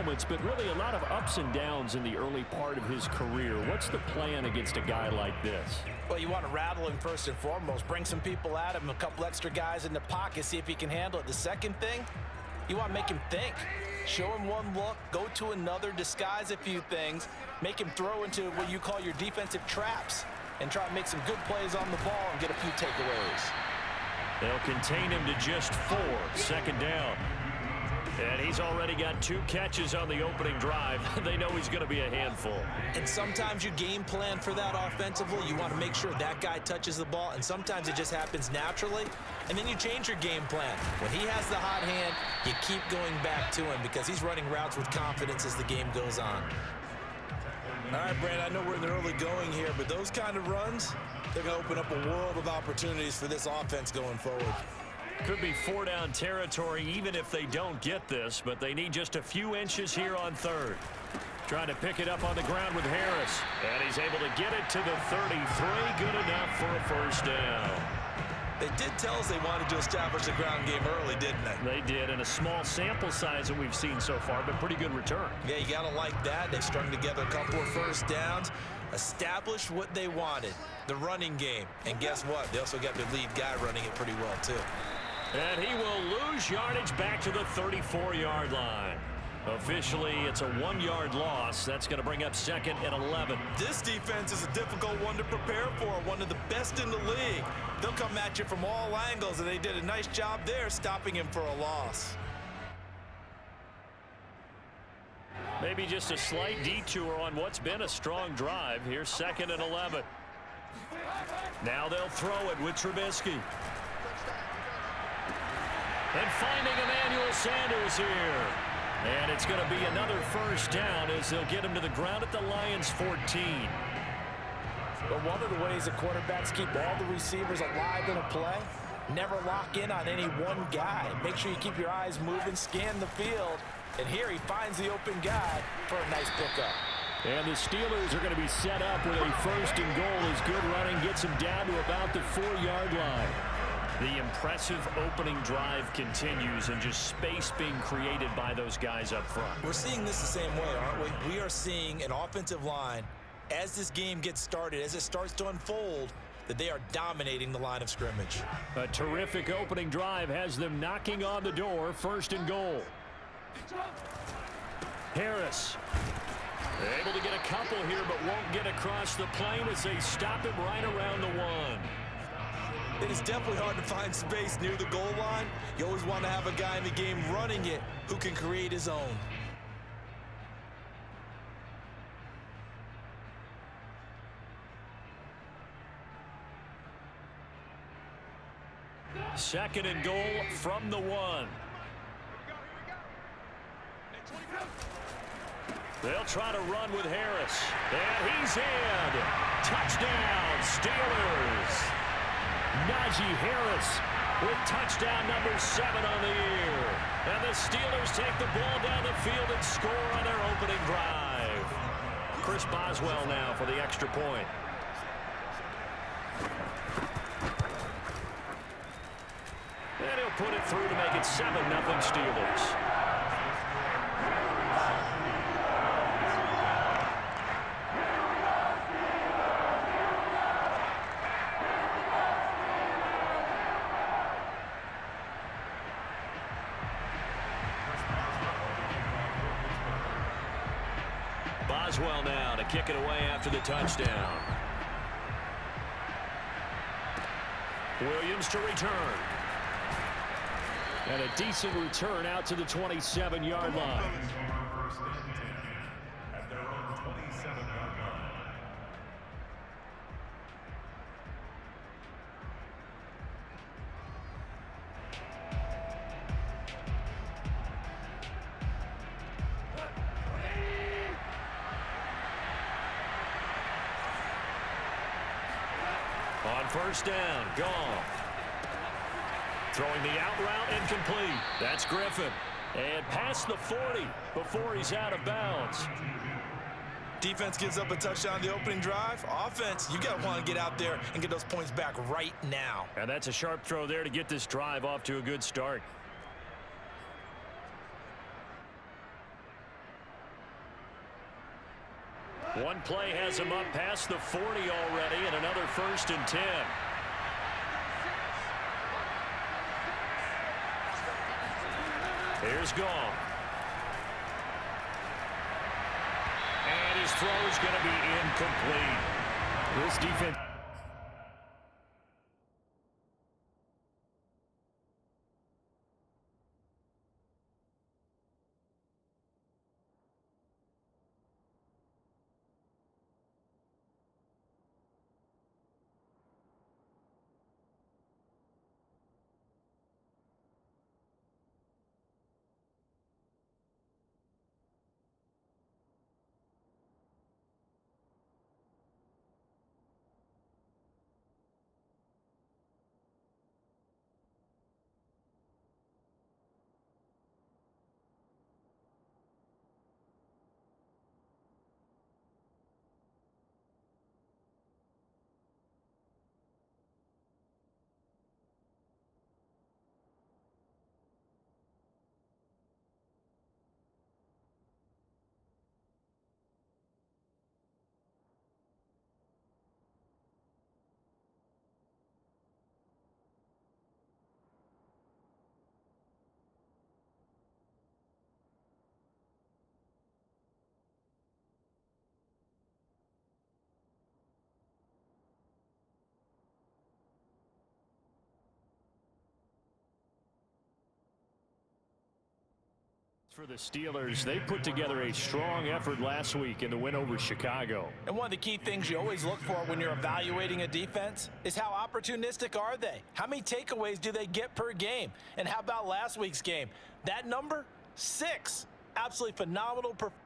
moments, but really a lot of ups and downs in the early part of his career. What's the plan against a guy like this? Well, you want to rattle him first and foremost. Bring some people at him, a couple extra guys in the pocket, see if he can handle it. The second thing, you want to make him think. Show him one look, go to another, disguise a few things, make him throw into what you call your defensive traps, and try to make some good plays on the ball and get a few takeaways. They'll contain him to just 4, second down. And he's already got 2 catches on the opening drive. They know he's going to be a handful. And sometimes you game plan for that offensively. You want to make sure that guy touches the ball, and sometimes it just happens naturally. And then you change your game plan. When he has the hot hand, you keep going back to him because he's running routes with confidence as the game goes on. All right, Brandon, I know we're in the early going here, but those kind of runs, they're going to open up a world of opportunities for this offense going forward. Could be 4-down territory even if they don't get this, but they need just a few inches here on third. Trying to pick it up on the ground with Harris, and he's able to get it to the 33. Good enough for a first down. They did tell us they wanted to establish the ground game early, didn't they? They did, in a small sample size that we've seen so far, but pretty good return. Yeah, you got to like that. They strung together a couple of first downs, established what they wanted, the running game. And guess what? They also got the lead guy running it pretty well, too. And he will lose yardage back to the 34-yard line. Officially, it's a 1-yard loss. That's going to bring up 2nd and 11. This defense is a difficult one to prepare for, one of the best in the league. They'll come at you from all angles, and they did a nice job there stopping him for a loss. Maybe just a slight detour on what's been a strong drive. Here's 2nd and 11. Now they'll throw it with Trubisky. And finding Emmanuel Sanders here. And it's going to be another first down as they'll get him to the ground at the Lions' 14. But one of the ways the quarterbacks keep all the receivers alive in a play, never lock in on any one guy. Make sure you keep your eyes moving, scan the field. And here he finds the open guy for a nice pickup. And the Steelers are going to be set up with a first and goal as good running gets him down to about the 4-yard line. The impressive opening drive continues and just space being created by those guys up front. We're seeing this the same way, aren't we? We are seeing an offensive line, as this game gets started, as it starts to unfold, that they are dominating the line of scrimmage. A terrific opening drive has them knocking on the door, first and goal. Harris able to get a couple here, but won't get across the plane as they stop him right around the 1. It is definitely hard to find space near the goal line. You always want to have a guy in the game running it who can create his own. Second and goal from the 1. They'll try to run with Harris. And he's in. Touchdown, Steelers. Najee Harris with touchdown number 7 on the year. And the Steelers take the ball down the field and score on their opening drive. Chris Boswell now for the extra point. And he'll put it through to make it 7-0 Steelers. Boswell now to kick it away after the touchdown. Williams to return. And a decent return out to the 27-yard line. On first down, Goff. Throwing the out route incomplete. That's Griffin. And past the 40 before he's out of bounds. Defense gives up a touchdown the opening drive. Offense, you got to want to get out there and get those points back right now. And that's a sharp throw there to get this drive off to a good start. One play has him up past the 40 already, and another 1st and 10. Here's Gong. And his throw is going to be incomplete. This defense. For the Steelers, they put together a strong effort last week in the win over Chicago. And one of the key things you always look for when you're evaluating a defense is how opportunistic are they? How many takeaways do they get per game? And how about last week's game? That number, 6. Absolutely phenomenal performance.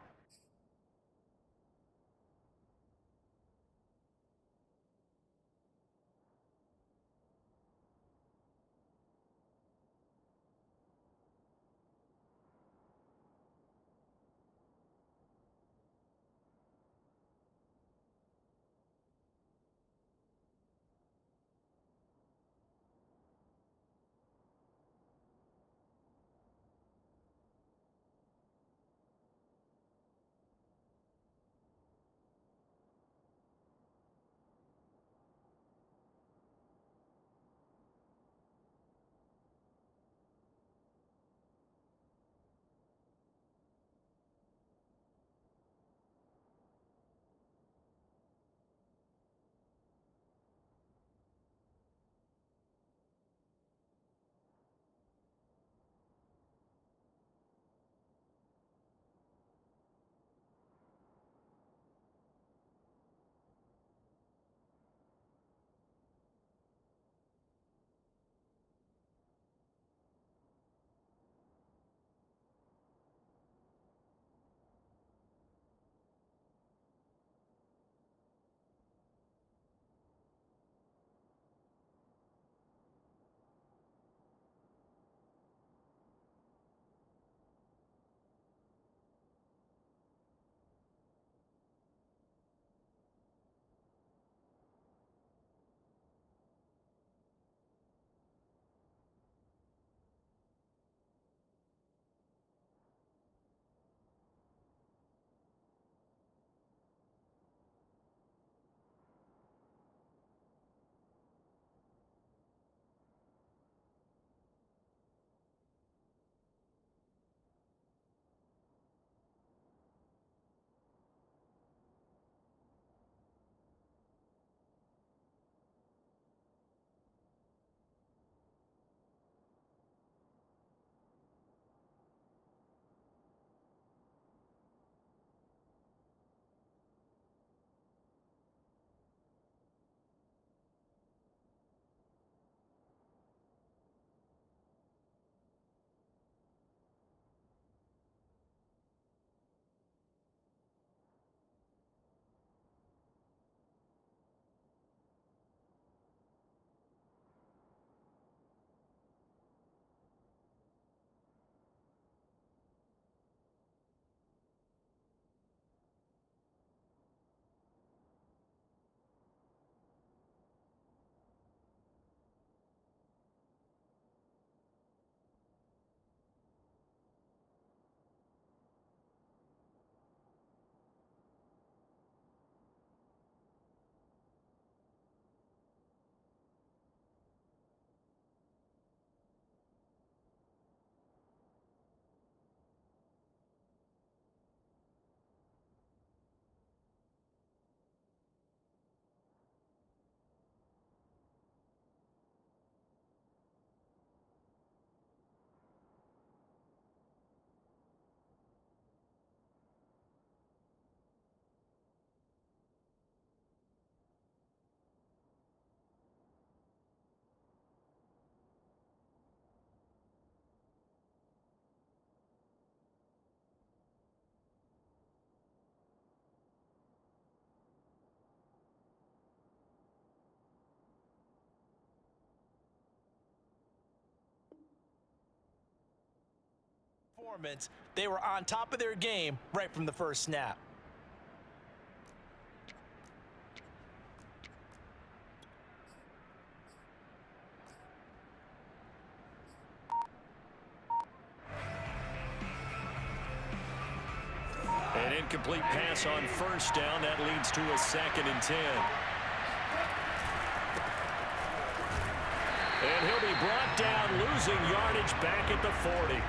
performance. They were on top of their game right from the first snap. An incomplete pass on first down. That leads to a 2nd and 10. And he'll be brought down, losing yardage back at the 40.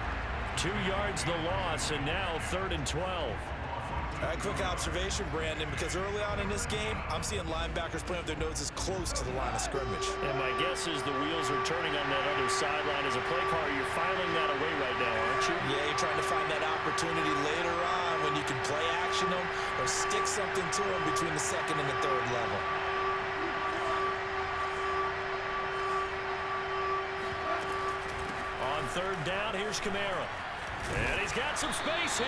2 yards the loss, and now 3rd and 12. All right, quick observation, Brandon, because early on in this game, I'm seeing linebackers playing with their noses close to the line of scrimmage. And my guess is the wheels are turning on that other sideline. As a play caller, you're filing that away right now, aren't you? Yeah, you're trying to find that opportunity later on when you can play action them or stick something to them between the 2nd and the 3rd level. On 3rd down, here's Kamara. And he's got some space here.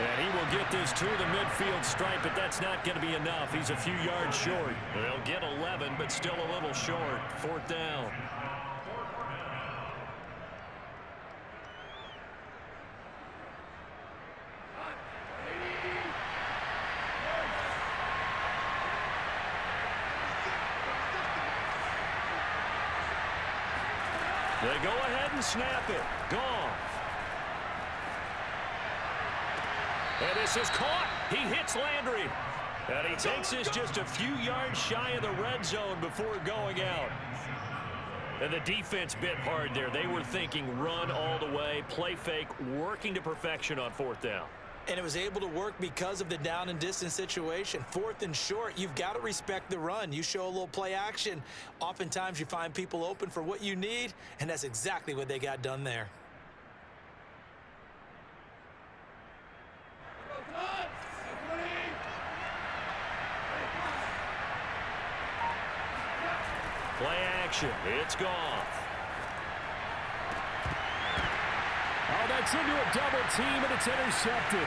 And he will get this to the midfield stripe, but that's not going to be enough. He's a few yards short. They'll get 11, but still a little short. 4th down. They go ahead and snap it. Gone. And this is caught. He hits Landry. And he takes this just a few yards shy of the red zone before going out. And the defense bit hard there. They were thinking run all the way, play fake, working to perfection on 4th down. And it was able to work because of the down and distance situation. 4th and short, you've got to respect the run. You show a little play action. Oftentimes you find people open for what you need, and that's exactly what they got done there. Play action. It's gone. Oh, that's into a double team, and it's intercepted.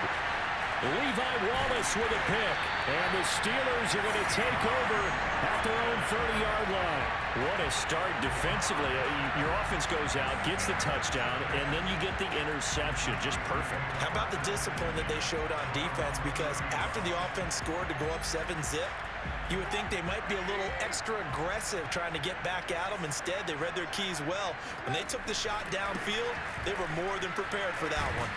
Levi Wallace with a pick. And the Steelers are going to take over at their own 30-yard line. What a start defensively. Your offense goes out, gets the touchdown, and then you get the interception. Just perfect. How about the discipline that they showed on defense? Because after the offense scored to go up 7-zip, you would think they might be a little extra aggressive trying to get back at them. Instead, they read their keys well. When they took the shot downfield, they were more than prepared for that one.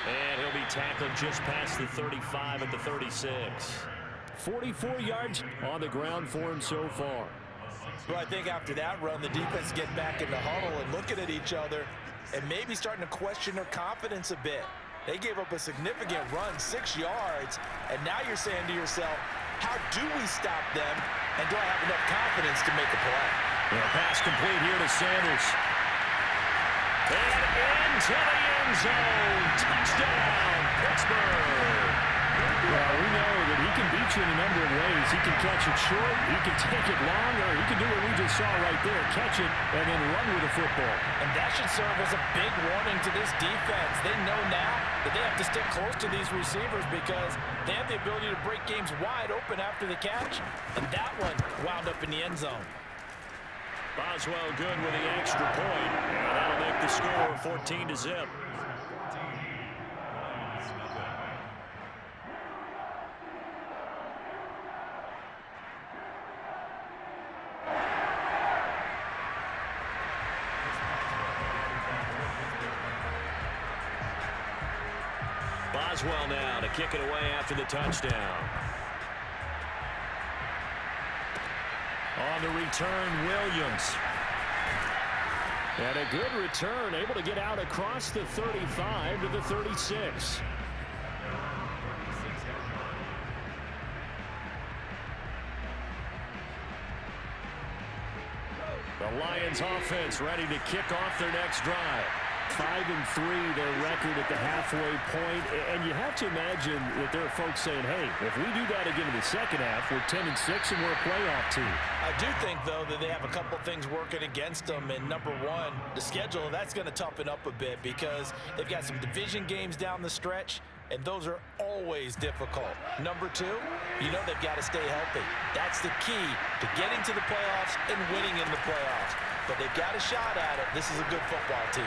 And he'll be tackled just past the 35 at the 36. 44 yards on the ground for him so far. Well, I think after that run, the defense get back in the huddle and looking at each other and maybe starting to question their confidence a bit. They gave up a significant run, 6 yards, and now you're saying to yourself, how do we stop them, and do I have enough confidence to make a play? Well, pass complete here to Sanders. And into the end zone. Touchdown, Pittsburgh. Well, we know that he can beat you in a number of ways. He can catch it short, he can take it long, or he can do what we just saw right there, catch it and then run with the football. And that should serve as a big warning to this defense. They know now that they have to stick close to these receivers because they have the ability to break games wide open after the catch, and that one wound up in the end zone. Boswell good with the extra point, and that'll make the score 14-0. Boswell now to kick it away after the touchdown. On the return, Williams. And a good return, able to get out across the 35 to the 36. The Lions offense ready to kick off their next drive. 5-3, their record at the halfway point. And you have to imagine that there are folks saying, hey, if we do that again in the second half, we're 10-6 and we're a playoff team. I do think, though, that they have a couple things working against them. And number one, the schedule, that's going to toughen up a bit because they've got some division games down the stretch, and those are always difficult. Number two, you know they've got to stay healthy. That's the key to getting to the playoffs and winning in the playoffs. But they've got a shot at it. This is a good football team.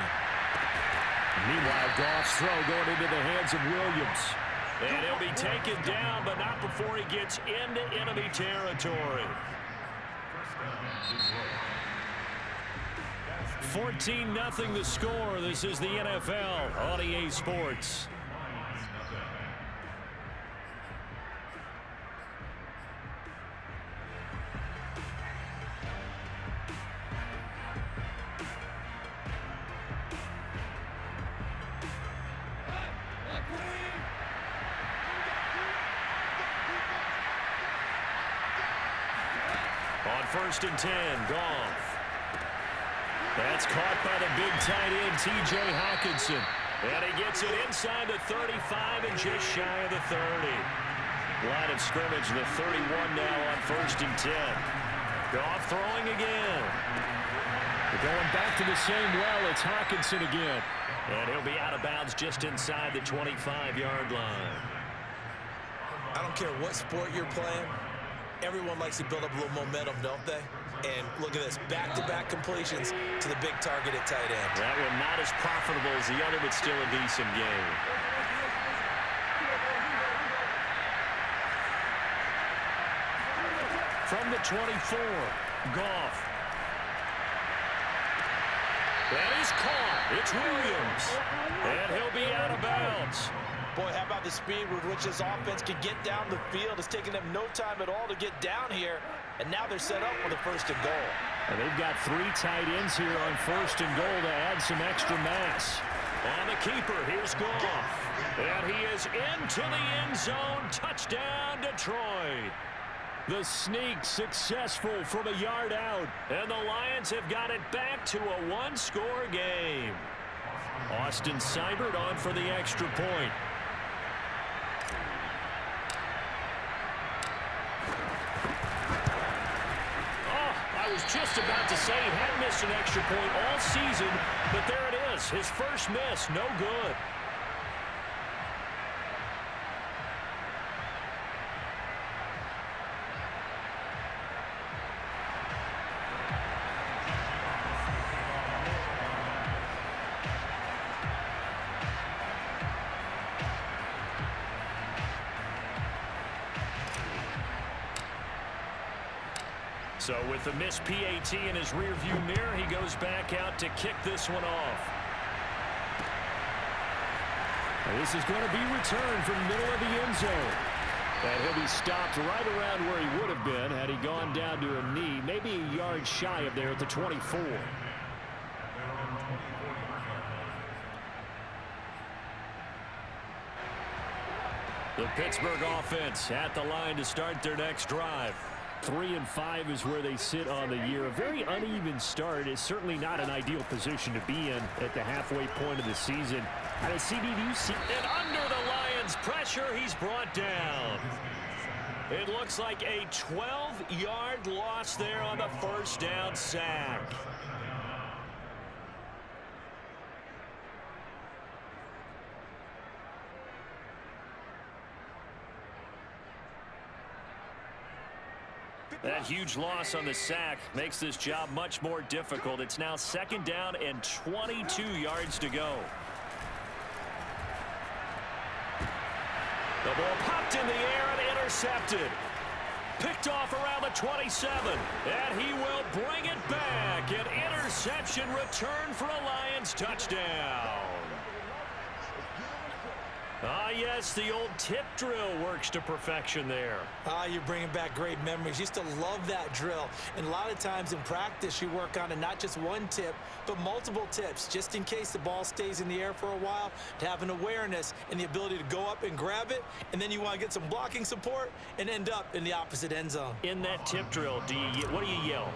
Meanwhile, Goff's throw going into the hands of Williams. And he'll be taken down, but not before he gets into enemy territory. 14-0 the score. This is the NFL on EA Sports. On 1st and 10, Goff. That's caught by the big tight end, T.J. Hawkinson. And he gets it inside the 35 and just shy of the 30. Line of scrimmage, the 31 now on 1st and 10. Goff throwing again. They're going back to the same well. It's Hawkinson again. And he'll be out of bounds just inside the 25-yard line. I don't care what sport you're playing. Everyone likes to build up a little momentum, don't they? And look at this, back-to-back completions to the big target at tight end. That one not as profitable as the other, but still a decent game. From the 24, Goff. That is caught. It's Williams. And he'll be out of bounds. Boy, how about the speed with which this offense can get down the field? It's taken them no time at all to get down here. And now they're set up for the 1st and goal. And they've got 3 tight ends here on 1st and goal to add some extra mass. On the keeper, here's Goff. And he is into the end zone. Touchdown, Detroit. The sneak successful from a yard out. And the Lions have got it back to a one-score game. Austin Seibert on for the extra point. I was just about to say he hadn't missed an extra point all season, but there it is. His first miss, no good. So with the missed PAT in his rearview mirror, he goes back out to kick this one off. And this is going to be returned from the middle of the end zone. And he'll be stopped right around where he would have been had he gone down to a knee, maybe a yard shy of there at the 24. The Pittsburgh offense at the line to start their next drive. 3-5 is where they sit on the year. A very uneven start is certainly not an ideal position to be in at the halfway point of the season. And a CD, do you see? And under the Lions' pressure, he's brought down. It looks like a 12-yard loss there on the first down sack. That huge loss on the sack makes this job much more difficult. It's now 2nd down and 22 yards to go. The ball popped in the air and intercepted. Picked off around the 27. And he will bring it back. An interception return for a Lions touchdown. Ah, yes, the old tip drill works to perfection there. Ah, you're bringing back great memories. Used to love that drill. And a lot of times in practice, you work on it, not just one tip, but multiple tips, just in case the ball stays in the air for a while, to have an awareness and the ability to go up and grab it, and then you want to get some blocking support and end up in the opposite end zone. In that tip drill, what do you yell?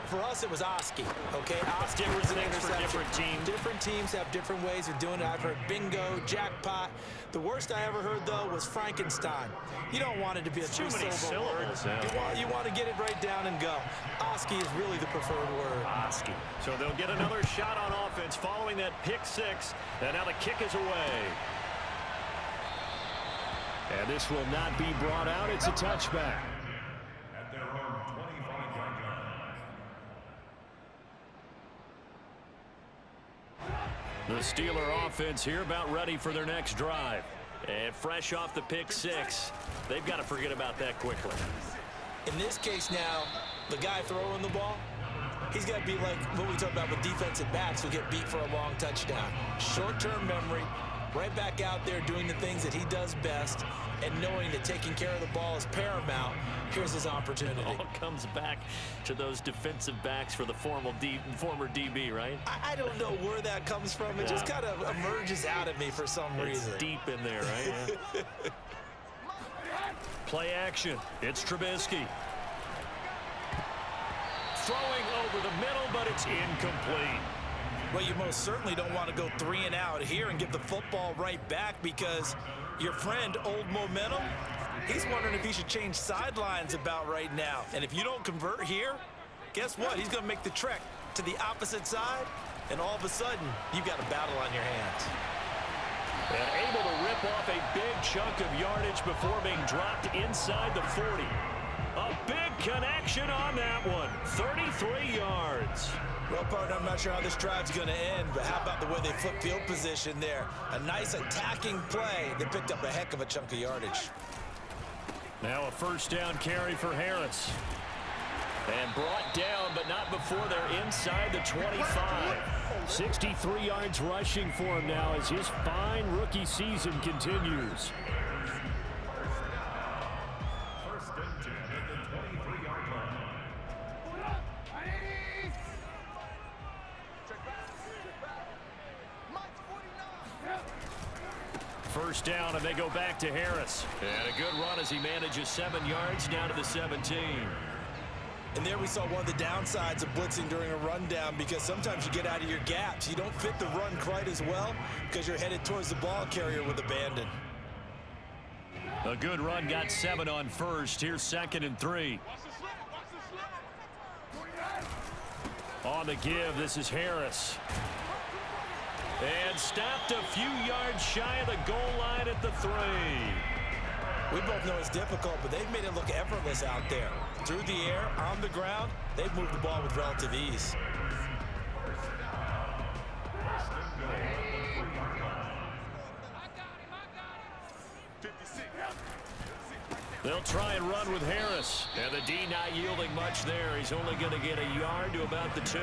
For us, it was Oski, okay? Oski Different was an things for interception. different teams. Different teams have different ways of doing it. I've heard bingo, jackpot. The worst I ever heard, though, was Frankenstein. You don't want it to be a Too many two-syllable word. syllables. You want to get it right down and go. Oski is really the preferred word. Oski. So they'll get another shot on offense following that pick six. And now the kick is away. And this will not be brought out. It's a touchback. At their own 25-yard line. The Steeler offense here about ready for their next drive. And fresh off the pick six, they've got to forget about that quickly. In this case now, the guy throwing the ball, he's got to be like what we talk about with defensive backs who get beat for a long touchdown. Short-term memory, right back out there doing the things that he does best, and knowing that taking care of the ball is paramount. Here's his opportunity. It all comes back to those defensive backs for the former DB, right? I don't know where that comes from. It just kind of emerges out of me for some reason. It's deep in there, right? Yeah. Play action. It's Trubisky. Throwing over the middle, but it's incomplete. Well, you most certainly don't want to go 3 and out here and give the football right back, because your friend, Old Momentum, he's wondering if he should change sidelines about right now. And if you don't convert here, guess what? He's going to make the trek to the opposite side, and all of a sudden, you've got a battle on your hands. And able to rip off a big chunk of yardage before being dropped inside the 40. A big connection on that one. 33 yards. Well, partner, I'm not sure how this drive's going to end, but how about the way they flip field position there? A nice attacking play. They picked up a heck of a chunk of yardage. Now a first down carry for Harris. And brought down, but not before they're inside the 25. 63 yards rushing for him now as his fine rookie season continues. First and 10 at the 23-yard line. First down, and they go back to Harris. And a good run as he manages 7 yards down to the 17. And there we saw one of the downsides of blitzing during a rundown, because sometimes you get out of your gaps. You don't fit the run quite as well because you're headed towards the ball carrier with abandon. A good run, got 7 on first. Here's 2nd and 3. On the give, this is Harris. And stopped a few yards shy of the goal line at the 3. We both know it's difficult, but they've made it look effortless out there. Through the air, on the ground, they've moved the ball with relative ease. They'll try and run with Harris. And the D not yielding much there. He's only going to get a yard to about the 2.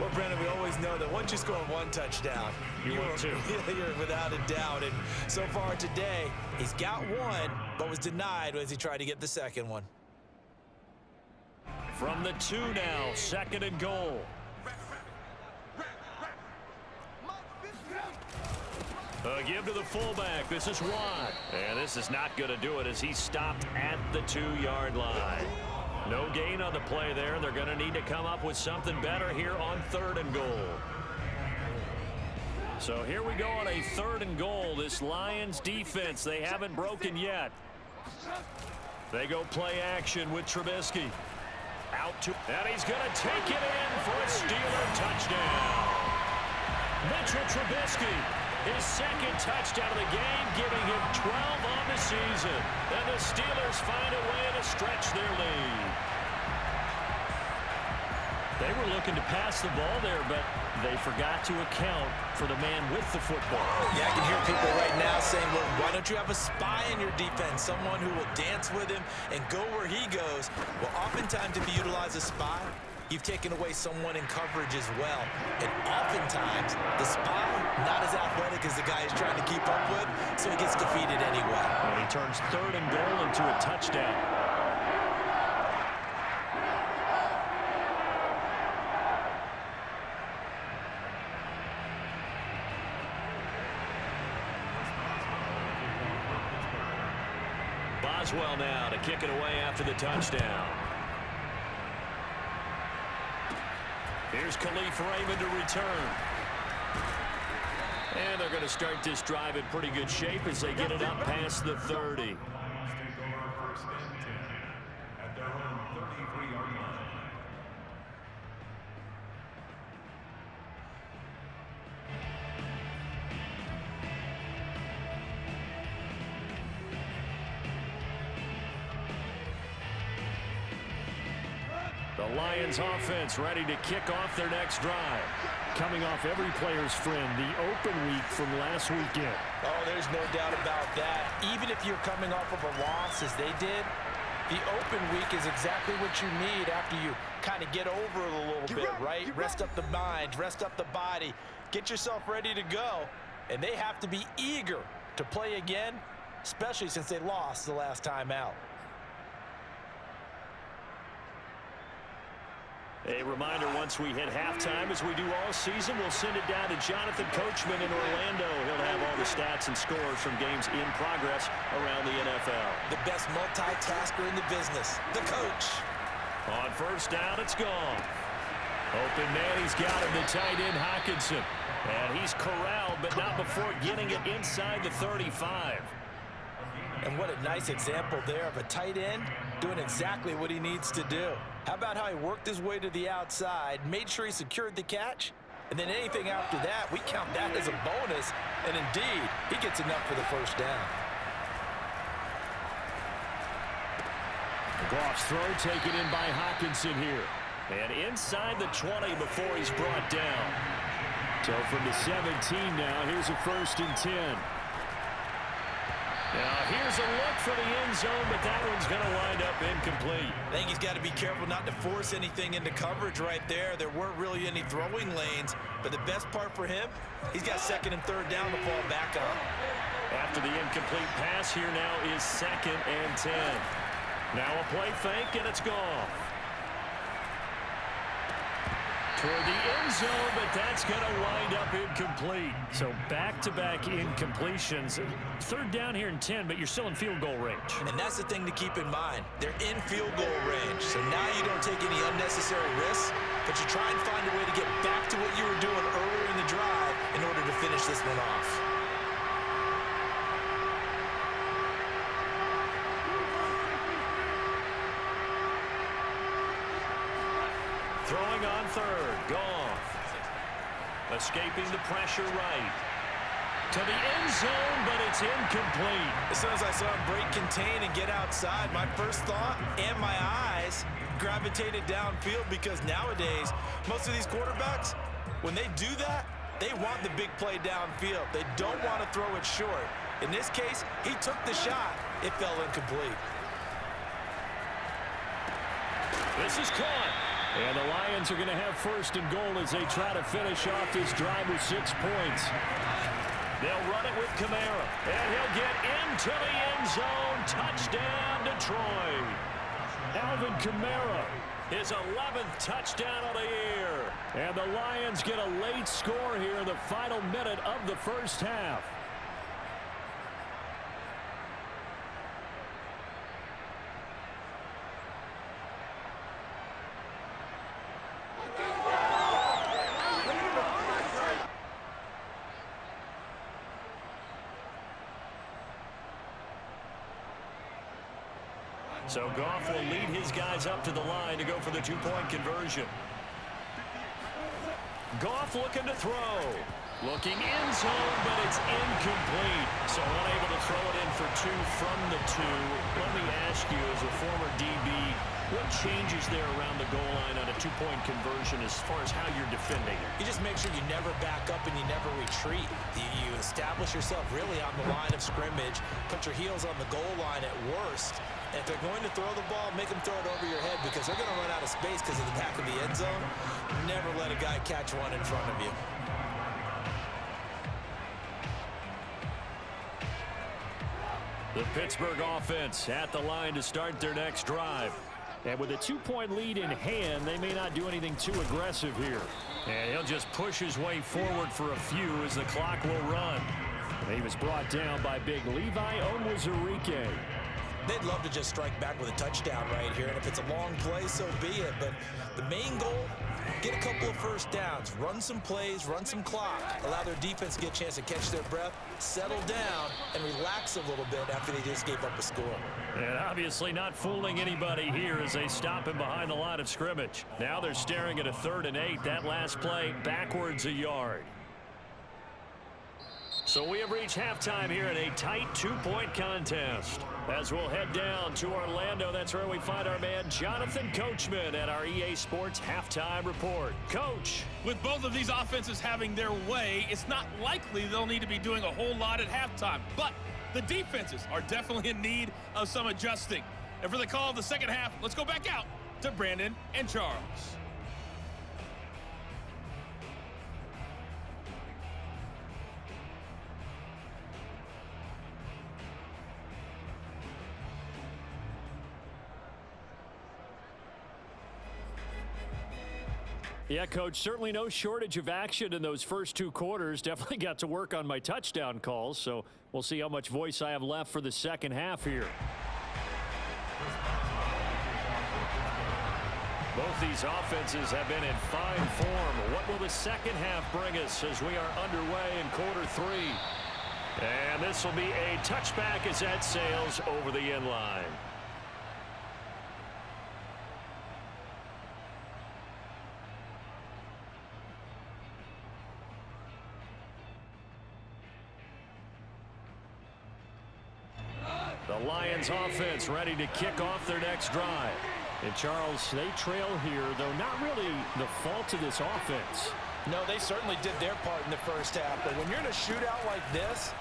Well, Brandon, we always know that once you score 1 touchdown, you're without a doubt. And so far today, he's got 1, but was denied as he tried to get the 2nd one. From the 2 now, 2nd and goal. A give to the fullback. This is Watt. And this is not going to do it as he stopped at the 2-yard line. No gain on the play there. They're going to need to come up with something better here on 3rd and goal. So here we go on a 3rd and goal. This Lions defense, they haven't broken yet. They go play action with Trubisky. Out to, and he's going to take it in for a Steeler touchdown. Mitchell Trubisky, his 2nd touchdown of the game, giving him 12 on the season. And the Steelers find a way to stretch their lead. They were looking to pass the ball there, but they forgot to account for the man with the football. Yeah, I can hear people right now saying, well, why don't you have a spy in your defense, someone who will dance with him and go where he goes? Well, oftentimes if you utilize a spy, you've taken away someone in coverage as well. And oftentimes, the spy, not as athletic as the guy he's trying to keep up with, so he gets defeated anyway. And he turns 3rd and goal into a touchdown. Boswell now to kick it away after the touchdown. Here's Khalif Raymond to return. And they're going to start this drive in pretty good shape as they get it up past the 30. Take over 1st and 10 at their own 33-yard line. The Lions offense ready to kick off their next drive. coming off every player's friend, the open week from last weekend. Oh, there's no doubt about that. Even if you're coming off of a loss as they did, the open week is exactly what you need after you kind of get over it a little bit, right? Rest up the mind, rest up the body, get yourself ready to go. And they have to be eager to play again, especially since they lost the last time out. A reminder, once we hit halftime, as we do all season, we'll send it down to Jonathan Coachman in Orlando. He'll have all the stats and scores from games in progress around the NFL. The best multitasker in the business, the coach. On first down, it's gone. Open man, he's got him, the tight end, Hockenson. And he's corralled, but not before getting it inside the 35. And what a nice example there of a tight end doing exactly what he needs to do. How about how he worked his way to the outside, made sure he secured the catch, and then anything after that, we count that as a bonus. And indeed, he gets enough for the first down. Goff's throw taken in by Hockenson here. And inside the 20 before he's brought down. So from the 17 now, here's a 1st and 10. Now here's a look for the end zone, but that one's going to wind up incomplete. I think he's got to be careful not to force anything into coverage right there. There weren't really any throwing lanes, but the best part for him, he's got 2nd and 3rd down to fall back on. After the incomplete pass, here now is 2nd and 10. Now a play fake, and it's gone. Toward the end zone, but that's going to wind up incomplete. So back-to-back incompletions. 3rd down here in 10, but you're still in field goal range. And that's the thing to keep in mind. They're in field goal range. So now you don't take any unnecessary risks, but you try and find a way to get back to what you were doing earlier in the drive in order to finish this one off. Throwing on 3rd, Goff. Escaping the pressure right. To the end zone, but it's incomplete. As soon as I saw him break contain and get outside, my first thought and my eyes gravitated downfield, because nowadays, most of these quarterbacks, when they do that, they want the big play downfield. They don't want to throw it short. In this case, he took the shot. It fell incomplete. This is caught. And the Lions are going to have 1st and goal as they try to finish off this drive with 6 points. They'll run it with Kamara. And he'll get into the end zone. Touchdown, Detroit. Alvin Kamara, his 11th touchdown of the year. And the Lions get a late score here in the final minute of the first half. So Goff will lead his guys up to the line to go for the 2-point conversion. Goff looking to throw. Looking end zone, but it's incomplete. So unable to throw it in for 2 from the 2. Let me ask you, as a former DB, what changes there around the goal line on a 2-point conversion as far as how you're defending it? You just make sure you never back up and you never retreat. You establish yourself really on the line of scrimmage, put your heels on the goal line at worst. And if they're going to throw the ball, make them throw it over your head, because they're going to run out of space because of the back of the end zone. Never let a guy catch one in front of you. The Pittsburgh offense at the line to start their next drive. And with a 2-point lead in hand, they may not do anything too aggressive here. And he'll just push his way forward for a few as the clock will run. He was brought down by big Levi Onwuzurike. They'd love to just strike back with a touchdown right here, and if it's a long play, so be it. But the main goal, get a couple of first downs, run some plays, run some clock, allow their defense to get a chance to catch their breath, settle down, and relax a little bit after they just gave up a score. And obviously not fooling anybody here as they stop him behind the line of scrimmage. Now they're staring at a 3rd and 8. That last play backwards a yard. So we have reached halftime here in a tight two-point contest. As we'll head down to Orlando, that's where we find our man Jonathan Coachman at our EA Sports Halftime Report. Coach. With both of these offenses having their way, it's not likely they'll need to be doing a whole lot at halftime. But the defenses are definitely in need of some adjusting. And for the call of the second half, let's go back out to Brandon and Charles. Yeah, Coach, certainly no shortage of action in those first two quarters. Definitely got to work on my touchdown calls, so we'll see how much voice I have left for the second half here. Both these offenses have been in fine form. What will the second half bring us as we are underway in quarter three? And this will be a touchback as that sails over the end line. The Lions offense ready to kick off their next drive. And Charles, they trail here, though not really the fault of this offense. No, they certainly did their part in the first half. But when you're in a shootout like this,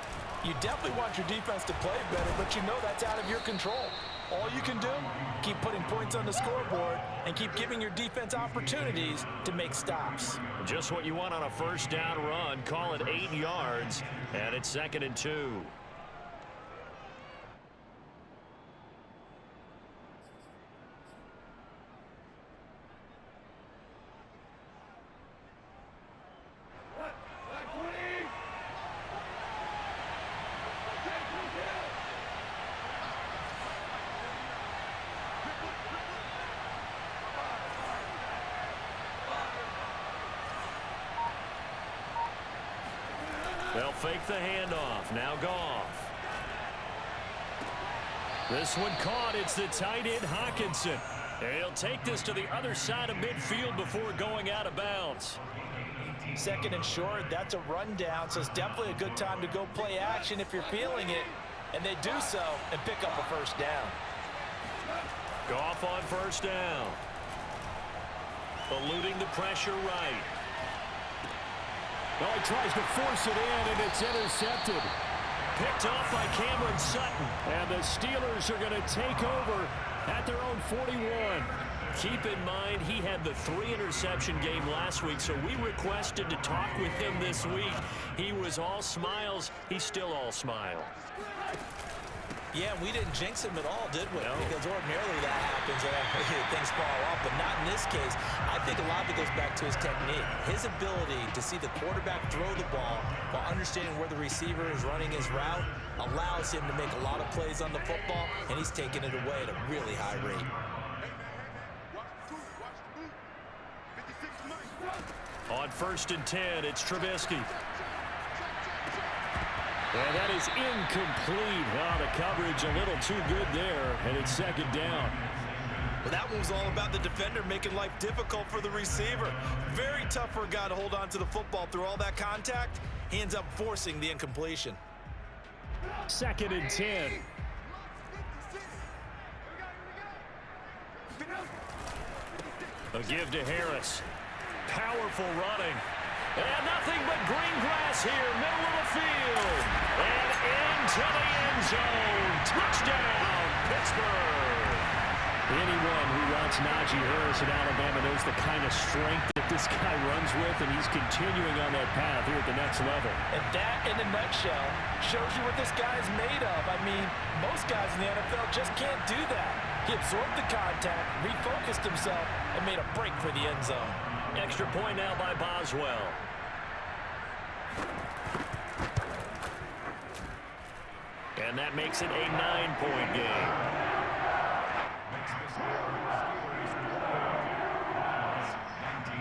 you definitely want your defense to play better, but you know that's out of your control. All you can do, keep putting points on the scoreboard and keep giving your defense opportunities to make stops. Just what you want on a first down run. Call it 8 yards, and it's 2nd and 2. They'll fake the handoff. Now Goff. This one caught. It's the tight end Hawkinson. And he'll take this to the other side of midfield before going out of bounds. 2nd and short, that's a rundown, so it's definitely a good time to go play action if you're feeling it. And they do so and pick up a first down. Goff on first down. Eluding the pressure right. Well, he tries to force it in, and it's intercepted. Picked off by Cameron Sutton. And the Steelers are going to take over at their own 41. Keep in mind, he had the 3-interception game last week, so we requested to talk with him this week. He was all smiles. He's still all smile. Yeah, we didn't jinx him at all, did we? No. Because ordinarily that happens and things fall off, but not in this case. I think a lot of it goes back to his technique. His ability to see the quarterback throw the ball while understanding where the receiver is running his route allows him to make a lot of plays on the football, and he's taking it away at a really high rate. On 1st and 10, it's Trubisky. And that is incomplete. Oh, the coverage a little too good there, and it's 2nd down. Well, that one was all about the defender making life difficult for the receiver. Very tough for a guy to hold on to the football through all that contact. He ends up forcing the incompletion. 2nd and 10. A give to Harris. Powerful running. And nothing but green grass here, middle of the field. And into the end zone. Touchdown, Pittsburgh. Anyone who watched Najee Harris in Alabama knows the kind of strength that this guy runs with, and he's continuing on that path here at the next level. And that, in a nutshell, shows you what this guy is made of. I mean, most guys in the NFL just can't do that. He absorbed the contact, refocused himself, and made a break for the end zone. Extra point now by Boswell. And that makes it a 9-point game. Makes the score Steelers 19.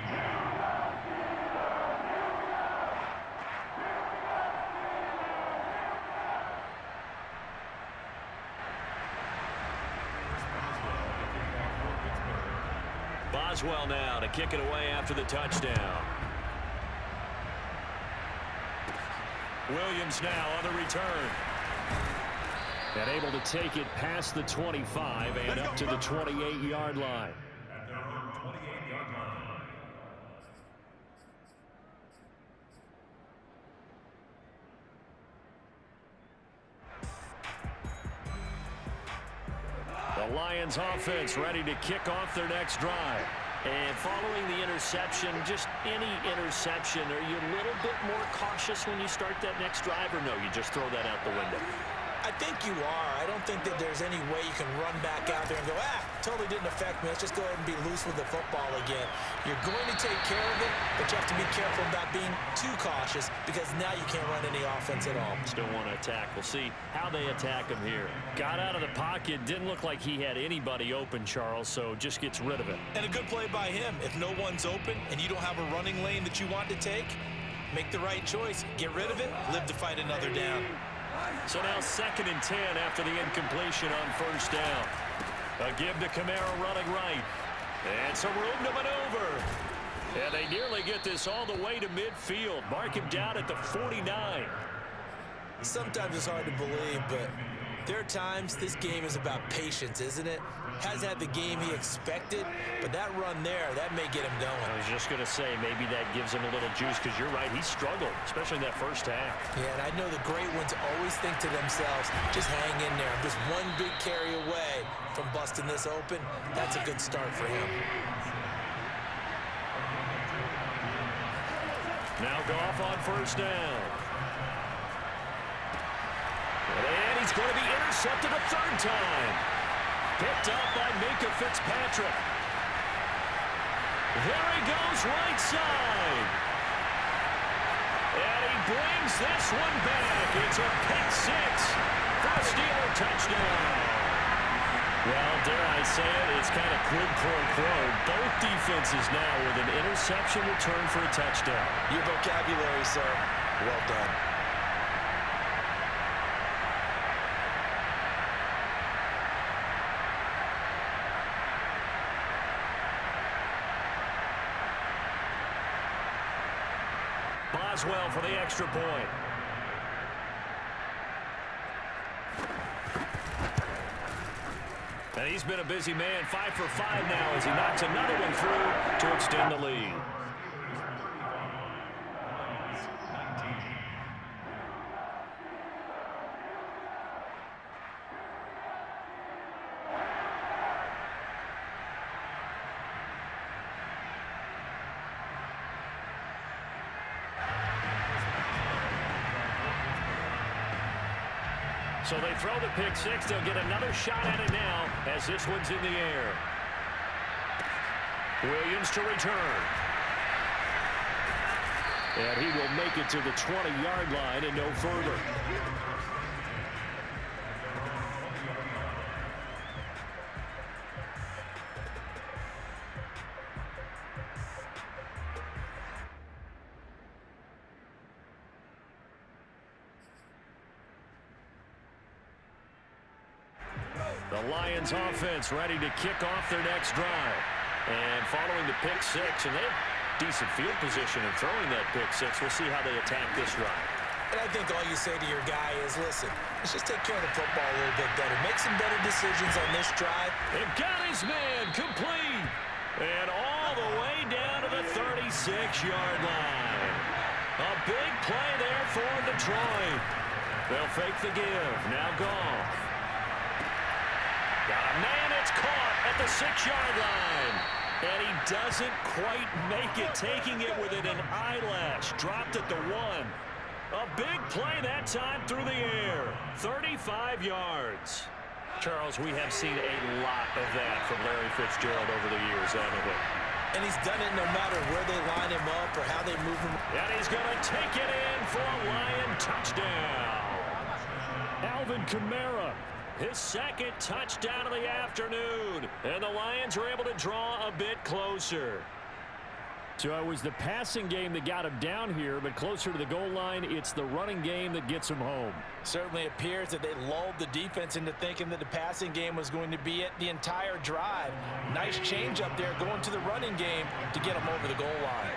Boswell now to kick it away after the touchdown. Williams now on the return. And able to take it past the 25 and up to the 28-yard line. At their own 28-yard line. The Lions offense ready to kick off their next drive. And following the interception, just any interception, are you a little bit more cautious when you start that next drive, or no, you just throw that out the window? I think you are. I don't think that there's any way you can run back out there and go, totally didn't affect me. Let's just go ahead and be loose with the football again. You're going to take care of it, but you have to be careful about being too cautious because now you can't run any offense at all. Still want to attack. We'll see how they attack him here. Got out of the pocket. Didn't look like he had anybody open, Charles, so just gets rid of it. And a good play by him. If no one's open and you don't have a running lane that you want to take, make the right choice. Get rid of it. Live to fight another down. So now 2nd and 10 after the incompletion on first down. A give to Kamara running right. And some room to maneuver. And they nearly get this all the way to midfield. Mark him down at the 49. Sometimes it's hard to believe, but there are times this game is about patience, isn't it? Hasn't had the game he expected, but that run there, that may get him going. I was just going to say, maybe that gives him a little juice, because you're right, he struggled, especially in that first half. Yeah, and I know the great ones always think to themselves, just hang in there. I'm just one big carry away from busting this open. That's a good start for him. Now Goff on first down. And he's going to be intercepted a 3rd time. Picked up by Minkah Fitzpatrick. There he goes, right side. And he brings this one back. It's a pick 6 for a Steeler touchdown. Well, dare I say it, it's kind of quid pro quo. Both defenses now with an interception return for a touchdown. Your vocabulary, sir. Well done. Boswell for the extra point. And he's been a busy man, 5 for 5 now as he knocks another one through to extend the lead. So they throw the pick 6. They'll get another shot at it now as this one's in the air. Williams to return. And he will make it to the 20-yard line and no further. The Lions offense ready to kick off their next drive. And following the pick 6, and they have decent field position in throwing that pick 6. We'll see how they attack this drive. And I think all you say to your guy is, listen, let's just take care of the football a little bit better. Make some better decisions on this drive. They've got his man complete. And all the way down to the 36-yard line. A big play there for Detroit. They'll fake the give. Now Goff. Got a man, it's caught at the 6-yard line. And he doesn't quite make it, taking it within an eyelash. Dropped at the 1. A big play that time through the air. 35 yards. Charles, we have seen a lot of that from Larry Fitzgerald over the years, haven't we? And he's done it no matter where they line him up or how they move him. And he's going to take it in for a Lion touchdown. Alvin Kamara, his 2nd touchdown of the afternoon. And the Lions are able to draw a bit closer. So it was the passing game that got him down here, but closer to the goal line, it's the running game that gets him home. Certainly appears that they lulled the defense into thinking that the passing game was going to be it the entire drive. Nice change up there going to the running game to get him over the goal line.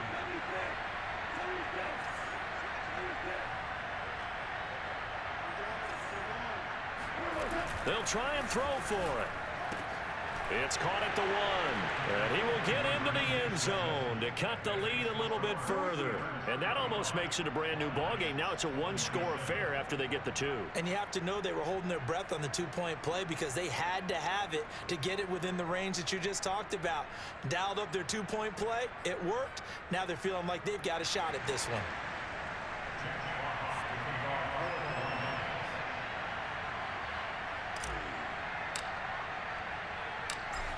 They'll try and throw for it. It's caught at the 1. And he will get into the end zone to cut the lead a little bit further. And that almost makes it a brand new ball game. Now it's a one-score affair after they get the 2. And you have to know they were holding their breath on the two-point play because they had to have it to get it within the range that you just talked about. Dialed up their two-point play. It worked. Now they're feeling like they've got a shot at this one.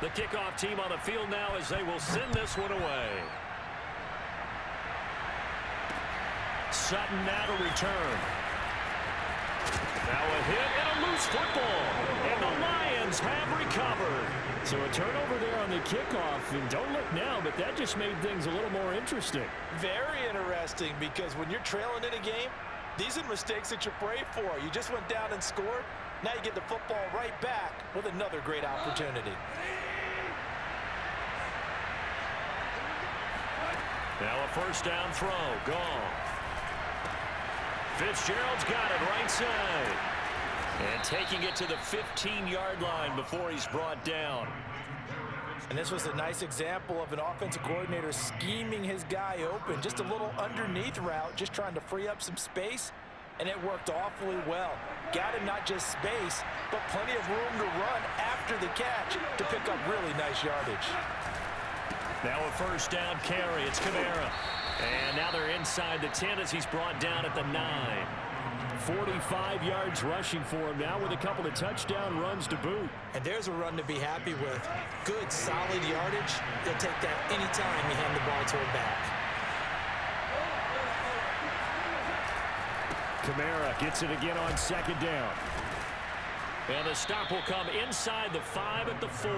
The kickoff team on the field now as they will send this one away. Sutton now to return. Now a hit and a loose football. And the Lions have recovered. So a turnover there on the kickoff. And don't look now, but that just made things a little more interesting. Very interesting because when you're trailing in a game, these are mistakes that you pray for. You just went down and scored. Now you get the football right back with another great opportunity. Now a first down throw. Gone. Fitzgerald's got it right side. And taking it to the 15-yard line before he's brought down. And this was a nice example of an offensive coordinator scheming his guy open. Just a little underneath route, just trying to free up some space. And it worked awfully well. Got him not just space, but plenty of room to run after the catch to pick up really nice yardage. Now a first down carry. It's Kamara. And now they're inside the 10 as he's brought down at the 9. 45 yards rushing for him now with a couple of touchdown runs to boot. And there's a run to be happy with. Good, solid yardage. You'll take that anytime you hand the ball to a back. Kamara gets it again on second down. And the stop will come inside the 5 at the 4.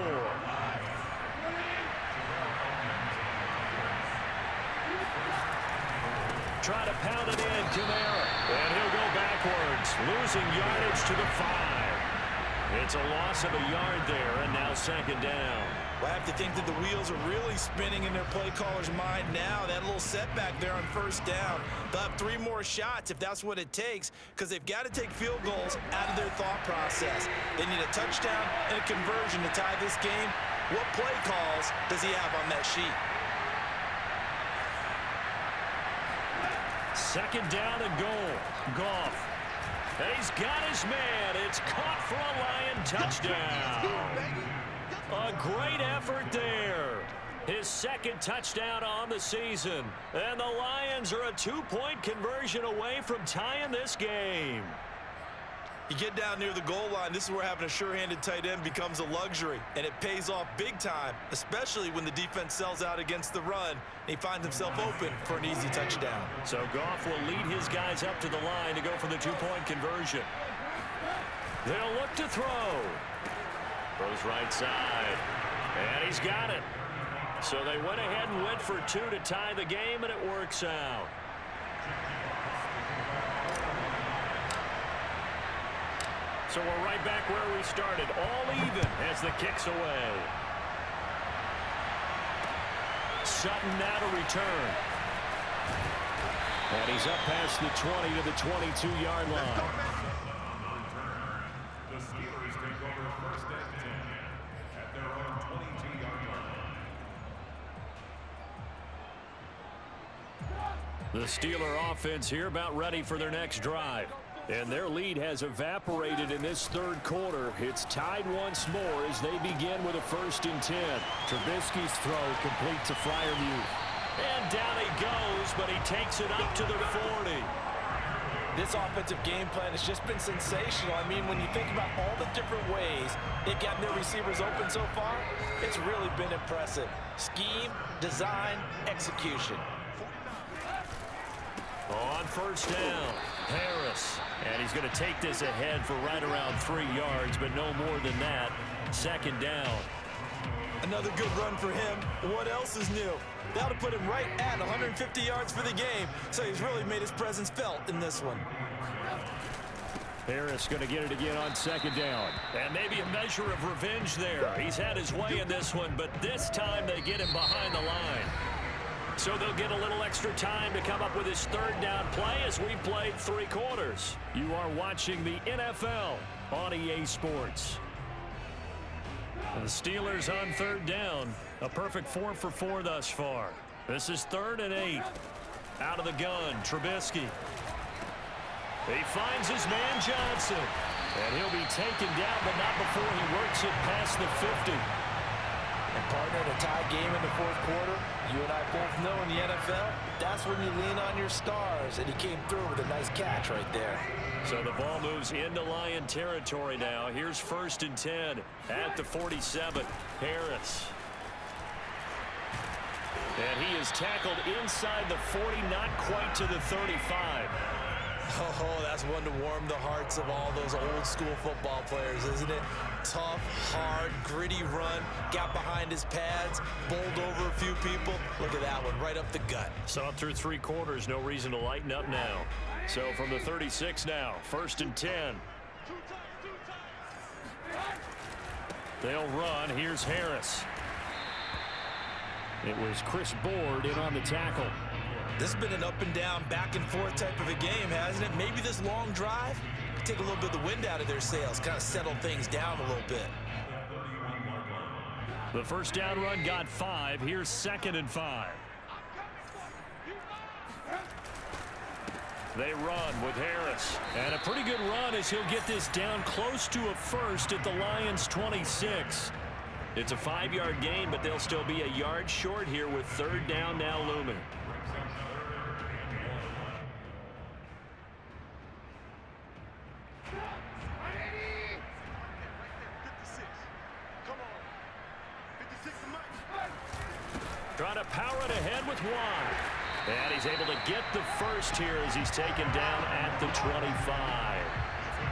Try to pound it in, Kamara. And he'll go backwards, losing yardage to the 5. It's a loss of a yard there, and now second down. Well, I have to think that the wheels are really spinning in their play caller's mind now. That little setback there on first down. They'll have 3 more shots if that's what it takes, because they've got to take field goals out of their thought process. They need a touchdown and a conversion to tie this game. What play calls does he have on that sheet? Second down and goal. Goff. He's got his man. It's caught for a Lion touchdown. A great effort there. His second touchdown on the season. And the Lions are a 2-point conversion away from tying this game. You get down near the goal line, this is where having a sure-handed tight end becomes a luxury, and it pays off big time, especially when the defense sells out against the run, and he finds himself open for an easy touchdown. So Goff will lead his guys up to the line to go for the 2-point conversion. They'll look to throw. Throws right side, and he's got it. So they went ahead and went for 2 to tie the game, and it works out. So we're right back where we started, all even as the kick's away. Sutton now to return. And he's up past the 20 to the 22-yard line. The Steelers take over first and 10 at their own 22-yard line. The Steeler offense here about ready for their next drive. And their lead has evaporated in this third quarter. It's tied once more as they begin with a 1st and 10. Trubisky's throw completes a Freiermuth. And down he goes, but he takes it up to the 40. This offensive game plan has just been sensational. I mean, when you think about all the different ways they've gotten their receivers open so far, it's really been impressive. Scheme, design, execution. On first down, Harris. And he's going to take this ahead for right around 3 yards, but no more than that. Second down. Another good run for him. What else is new? That'll put him right at 150 yards for the game, so he's really made his presence felt in this one. Harris going to get it again on second down. And maybe a measure of revenge there. He's had his way in this one, but this time they get him behind the line. So they'll get a little extra time to come up with his third down play as we played 3 quarters. You are watching the NFL on EA Sports. The Steelers on third down. A perfect 4 for 4 thus far. This is 3rd and 8. Out of the gun, Trubisky. He finds his man Johnson. And he'll be taken down, but not before he works it past the 50. And partner, in a tie game in the 4th quarter, you and I both know in the NFL, that's when you lean on your stars. And he came through with a nice catch right there. So the ball moves into Lion territory now. Here's 1st and 10 at the 47. Harris. And he is tackled inside the 40, not quite to the 35. Oh, that's one to warm the hearts of all those old school football players, isn't it? Tough, hard, gritty run, got behind his pads, bowled over a few people. Look at that one, right up the gut. Saw through 3 quarters, no reason to lighten up now. So from the 36 now, 1st and 10. They'll run. Here's Harris. It was Chris Board in on the tackle. This has been an up and down, back and forth type of a game, hasn't it? Maybe this long drive could take a little bit of the wind out of their sails, kind of settle things down a little bit. The first down run got 5. Here's 2nd and 5. They run with Harris. And a pretty good run as he'll get this down close to a first at the Lions' 26. It's a 5-yard gain, but they'll still be a yard short here with 3rd down now looming. Trying to power it ahead with Watt. And he's able to get the first here as he's taken down at the 25.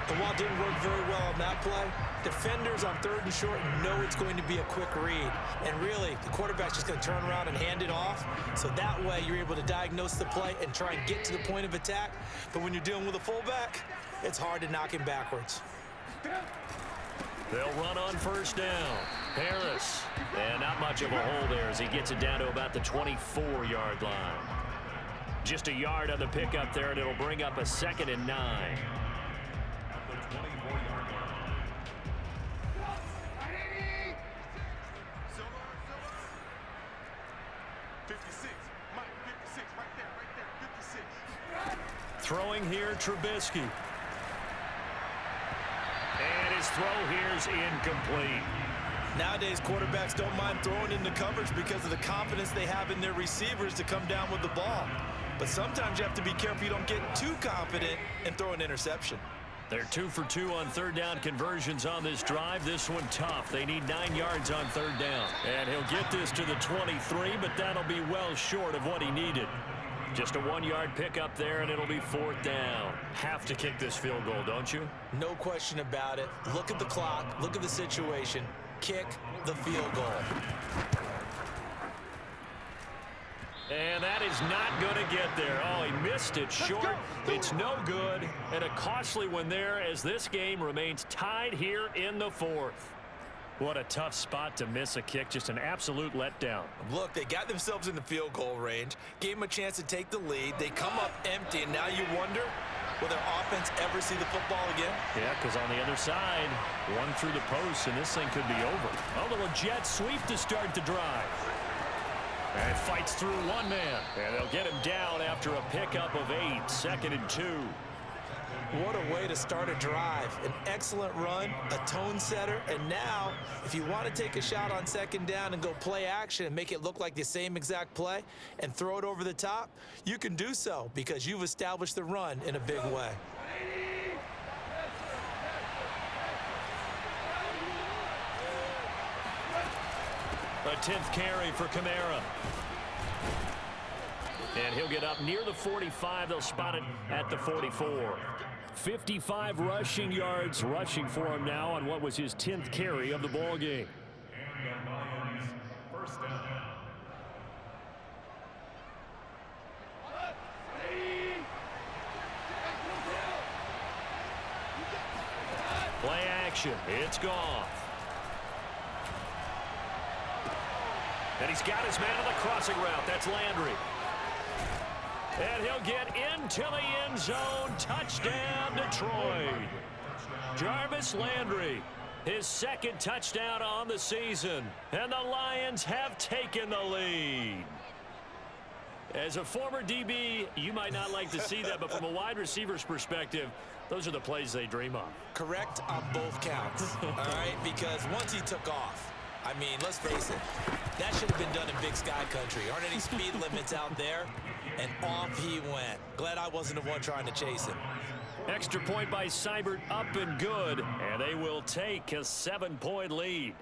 The Watt didn't work very well on that play. Defenders on 3rd and short know it's going to be a quick read. And really, the quarterback's just going to turn around and hand it off. So that way, you're able to diagnose the play and try and get to the point of attack. But when you're dealing with a fullback, it's hard to knock him backwards. They'll run on 1st down. Harris. And not much of a hole there as he gets it down to about the 24-yard line. Just a yard on the pickup there, and it'll bring up a 2nd and 9. Throwing here, Trubisky. And his throw here's incomplete. Nowadays, quarterbacks don't mind throwing into coverage because of the confidence they have in their receivers to come down with the ball. But sometimes you have to be careful you don't get too confident and throw an interception. They're 2 for 2 on 3rd down conversions on this drive. This one tough. They need 9 yards on 3rd down. And he'll get this to the 23, but that'll be well short of what he needed. Just a 1-yard pickup there, and it'll be 4th down. Have to kick this field goal, don't you? No question about it. Look at the clock. Look at the situation. Kick the field goal. And that is not going to get there. Oh, he missed it short. It's no good. And a costly one there as this game remains tied here in the 4th. What a tough spot to miss a kick. Just an absolute letdown. Look, they got themselves in the field goal range, gave them a chance to take the lead. They come up empty, and now you wonder, will their offense ever see the football again? Yeah, because on the other side, one through the post, and this thing could be over. A little jet sweep to start the drive. And fights through one man. And they'll get him down after a pickup of 8. 2nd and 2. What a way to start a drive. An excellent run, a tone setter, and now, if you want to take a shot on 2nd down and go play action and make it look like the same exact play and throw it over the top, you can do so because you've established the run in a big way. A 10th carry for Kamara. And he'll get up near the 45. They'll spot it at the 44. 55 rushing yards rushing for him now on what was his 10th carry of the ball game. And the Lions, 1st down. Play action. It's Goff. And he's got his man on the crossing route. That's Landry. And he'll get into the end zone. Touchdown, Detroit. Jarvis Landry, his second touchdown on the season. And the Lions have taken the lead. As a former DB, you might not like to see that, but from a wide receiver's perspective, those are the plays they dream of. Correct on both counts, all right? Because once he took off, I mean, let's face it, that should have been done in Big Sky Country. Aren't any speed limits out there? And off he went. Glad I wasn't the one trying to chase him. Extra point by Seibert, up and good, and they will take a 7-point lead.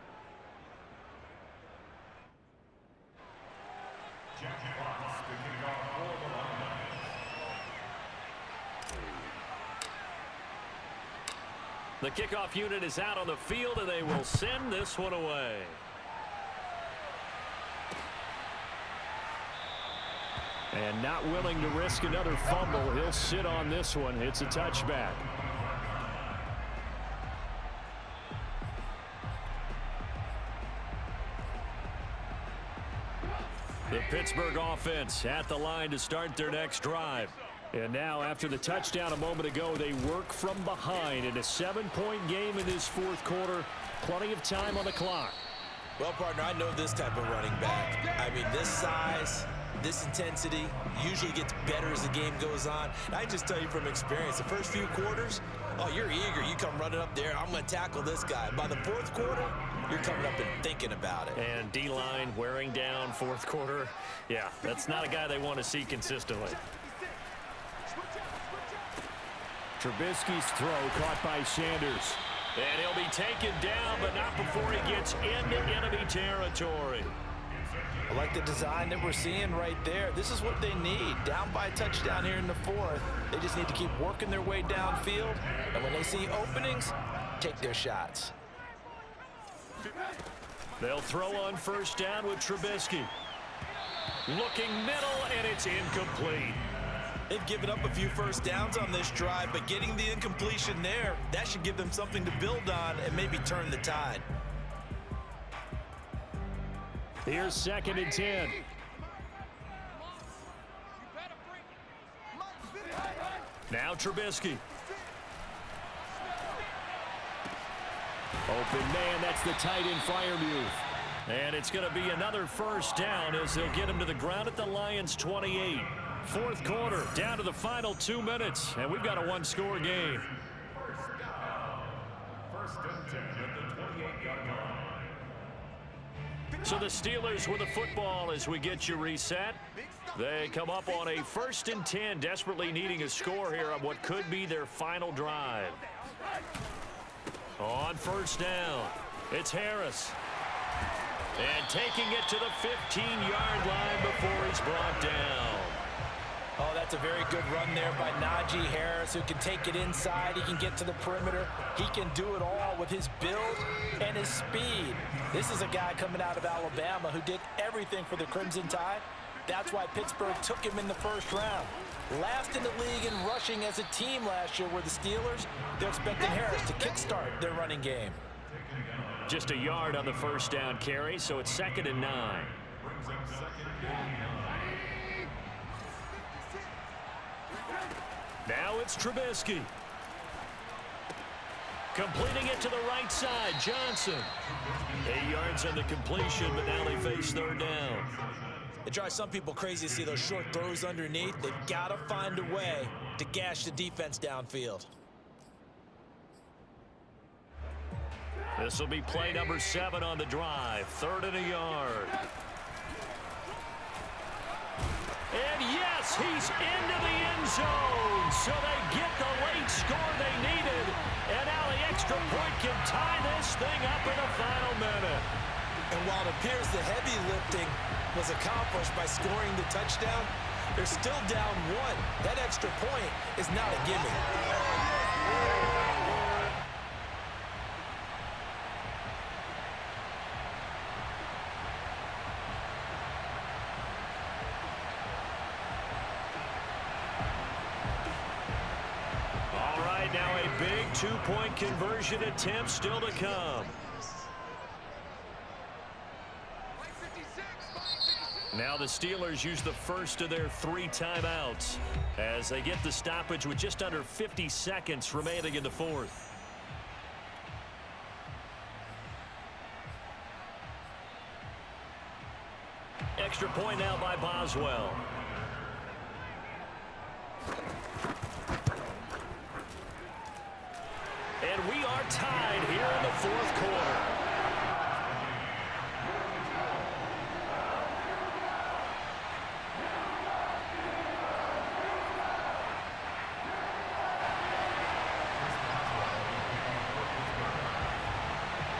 The kickoff unit is out on the field, and they will send this one away. And not willing to risk another fumble, he'll sit on this one. It's a touchback. The Pittsburgh offense at the line to start their next drive. And now, after the touchdown a moment ago, they work from behind in a 7-point game in this fourth quarter. Plenty of time on the clock. Well, partner, I know this type of running back. I mean, this size, this intensity usually gets better as the game goes on. And I just tell you from experience, the first few quarters, oh, you're eager. You come running up there, I'm going to tackle this guy. By the fourth quarter, you're coming up and thinking about it. And D-line wearing down fourth quarter. Yeah, that's not a guy they want to see consistently. Trubisky's throw caught by Sanders. And he'll be taken down, but not before he gets into enemy territory. I like the design that we're seeing right there. This is what they need. Down by a touchdown here in the fourth. They just need to keep working their way downfield. And when they see openings, take their shots. They'll throw on first down with Trubisky. Looking middle, and it's incomplete. They've given up a few first downs on this drive, but getting the incompletion there, that should give them something to build on and maybe turn the tide. Here's 2nd and 10. Now Trubisky. Open man, that's the tight end Freiermuth. And it's going to be another first down as they'll get him to the ground at the Lions' 28. Fourth quarter, down to the final 2 minutes, and we've got a one-score game. First and 10 at the 28-yard line. So the Steelers with the football as we get you reset. They come up on a 1st and 10, desperately needing a score here on what could be their final drive. On first down, it's Harris. And taking it to the 15-yard line before he's brought down. Oh, that's a very good run there by Najee Harris, who can take it inside. He can get to the perimeter. He can do it all with his build and his speed. This is a guy coming out of Alabama who did everything for the Crimson Tide. That's why Pittsburgh took him in the first round. Last in the league in rushing as a team last year were the Steelers. They're expecting Harris to kickstart their running game. Just a yard on the first down carry, so it's 2nd and 9. Brings up 2nd and 9. Now it's Trubisky. Completing it to the right side, Johnson. 8 yards on the completion, but now they face 3rd down. It drives some people crazy to see those short throws underneath. They've got to find a way to gash the defense downfield. This will be play number 7 on the drive. 3rd and a yard. And yes, he's into the end zone. So they get the late score they needed. And now the extra point can tie this thing up in the final minute. And while it appears the heavy lifting was accomplished by scoring the touchdown, they're still down 1. That extra point is not a gimme. Now a big 2-point conversion attempt still to come. Now the Steelers use the first of their 3 timeouts as they get the stoppage with just under 50 seconds remaining in the fourth. Extra point now by Boswell. And we are tied here in the fourth quarter.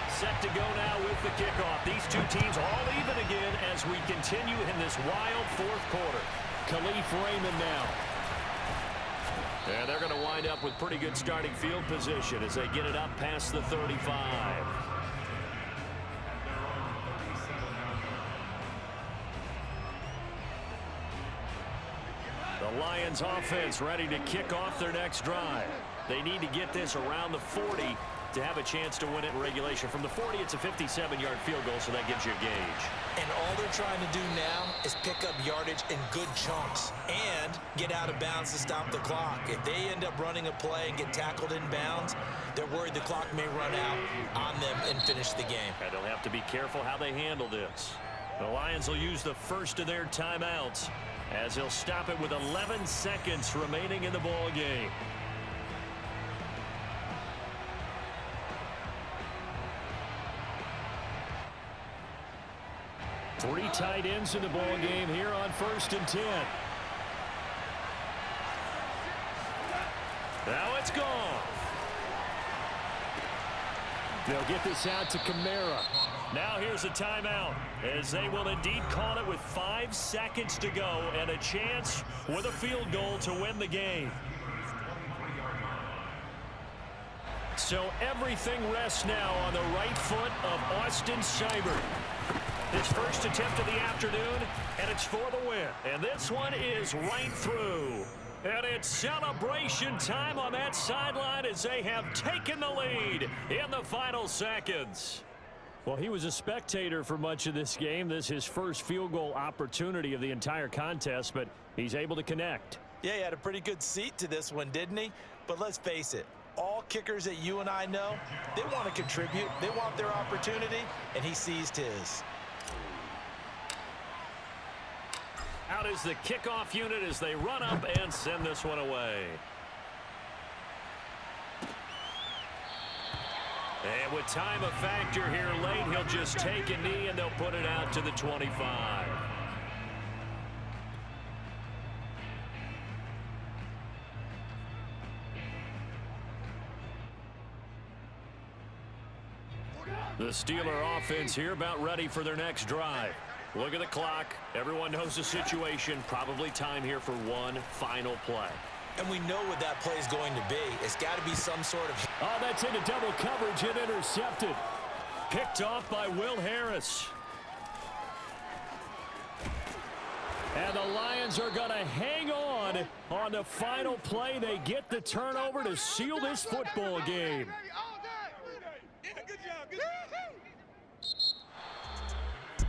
Set to go now with the kickoff. These two teams all even again as we continue in this wild fourth quarter. Khalif Raymond now. And they're going to wind up with pretty good starting field position as they get it up past the 35. The Lions offense ready to kick off their next drive. They need to get this around the 40 to have a chance to win it in regulation. From the 40, it's a 57-yard field goal, so that gives you a gauge. And all they're trying to do now is pick up yardage in good chunks and get out of bounds to stop the clock. If they end up running a play and get tackled in bounds, they're worried the clock may run out on them and finish the game. And they'll have to be careful how they handle this. The Lions will use the first of their timeouts as they'll stop it with 11 seconds remaining in the ball game. Three tight ends in the ball game here on 1st and 10. Now it's gone. They'll get this out to Kamara. Now here's a timeout as they will indeed call it with 5 seconds to go and a chance with a field goal to win the game. So everything rests now on the right foot of Austin Seibert. His first attempt of the afternoon, and it's for the win. And this one is right through. And it's celebration time on that sideline as they have taken the lead in the final seconds. Well, he was a spectator for much of this game. This is his first field goal opportunity of the entire contest, but he's able to connect. Yeah, he had a pretty good seat to this one, didn't he? But let's face it, all kickers that you and I know, they want to contribute. They want their opportunity, and he seized his. Out is the kickoff unit as they run up and send this one away. And with time a factor here late, he'll just take a knee and they'll put it out to the 25. The Steeler offense here about ready for their next drive. Look at the clock. Everyone knows the situation. Probably time here for one final play. And we know what that play is going to be. It's got to be some sort of... Oh, that's into double coverage and intercepted. Picked off by Will Harris. And the Lions are going to hang on the final play. They get the turnover to seal this football game.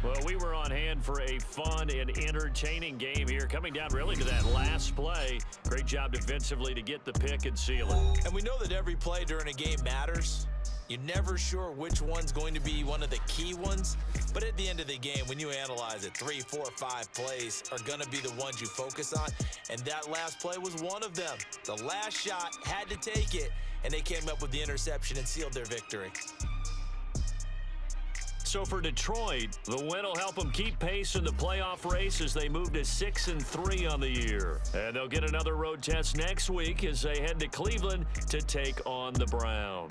Well, we were on hand for a fun and entertaining game here. Coming down really to that last play. Great job defensively to get the pick and seal it. And we know that every play during a game matters. You're never sure which one's going to be one of the key ones. But at the end of the game, when you analyze it, 3, 4, 5 plays are going to be the ones you focus on. And that last play was one of them. The last shot had to take it, and they came up with the interception and sealed their victory. So for Detroit, the win will help them keep pace in the playoff race as they move to 6-3 on the year. And they'll get another road test next week as they head to Cleveland to take on the Browns.